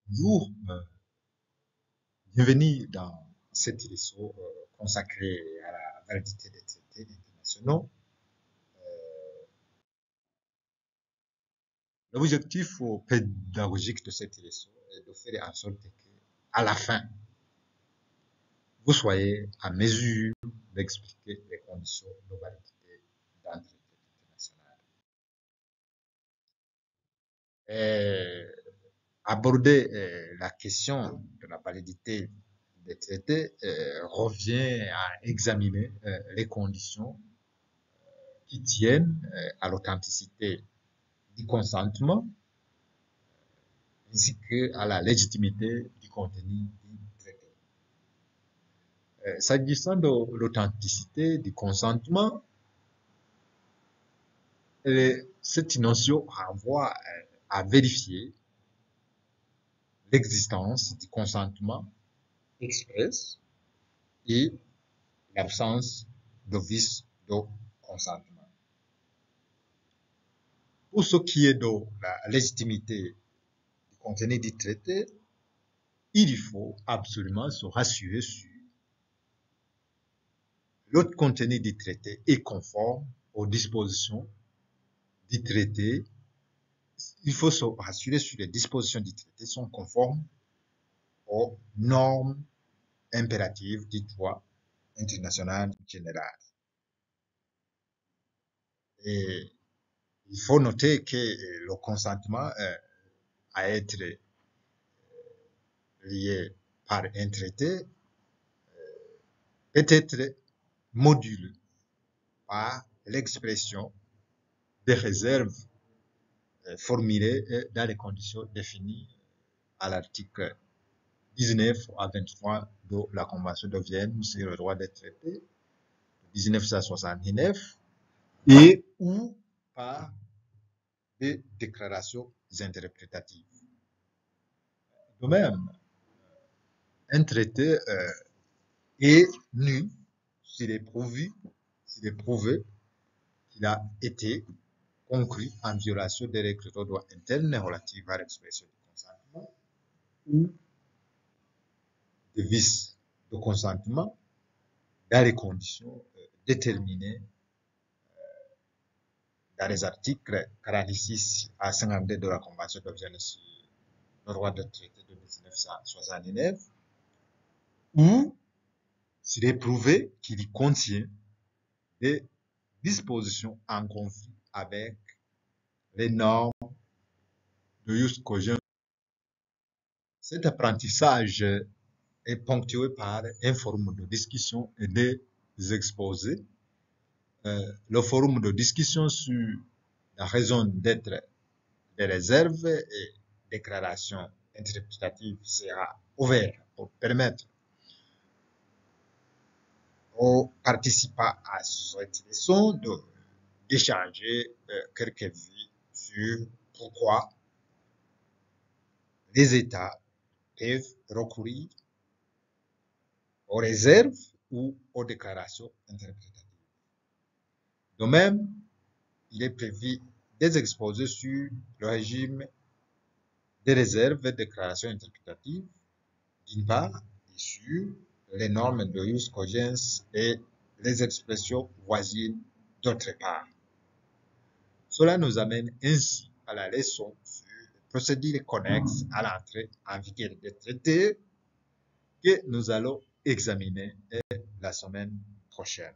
Bonjour, bienvenue dans cette émission consacrée à la validité des traités internationaux. L'objectif pédagogique de cette émission est de faire en sorte que, à la fin, vous soyez à mesure d'expliquer les conditions de validité d'un traité international. Et aborder la question de la validité des traités revient à examiner les conditions qui tiennent à l'authenticité du consentement ainsi qu'à la légitimité du contenu du traité. S'agissant de l'authenticité du consentement, cette notion renvoie à vérifier l'existence du consentement express et l'absence de vice de consentement. Pour ce qui est de la légitimité du contenu du traité, il faut absolument se rassurer sur le contenu du traité est conforme aux dispositions du traité. Il faut se rassurer sur les dispositions du traité sont conformes aux normes impératives du droit international général. Et il faut noter que le consentement à être lié par un traité peut être modulé par l'expression des réserves formulées dans les conditions définies à l'article 19 à 23 de la Convention de Vienne sur le droit des traités de 1979 et ou par des déclarations interprétatives. De même, un traité est nul s'il est prouvé qu'il a été conclu en violation des règles de droit interne relatives à l'expression du consentement ou des vices de consentement dans les conditions déterminées dans les articles 46 à 52 de la Convention de Vienne sur le droit de traité de 1969, ou s'il est prouvé qu'il y contient des dispositions en conflit avec les normes de jus cogens. Cet apprentissage est ponctué par un forum de discussion et des exposés. Le forum de discussion sur la raison d'être des réserves et déclarations interprétatives sera ouvert pour permettre aux participants à cette leçon d'échanger quelques vues sur pourquoi les États peuvent recourir aux réserves ou aux déclarations interprétatives. De même, il est prévu des exposés sur le régime des réserves et déclarations interprétatives, d'une part, et sur les normes de jus cogens et les expressions voisines, d'autre part. Cela nous amène ainsi à la leçon sur les procédures connexes à l'entrée en vigueur des traités que nous allons examiner la semaine prochaine.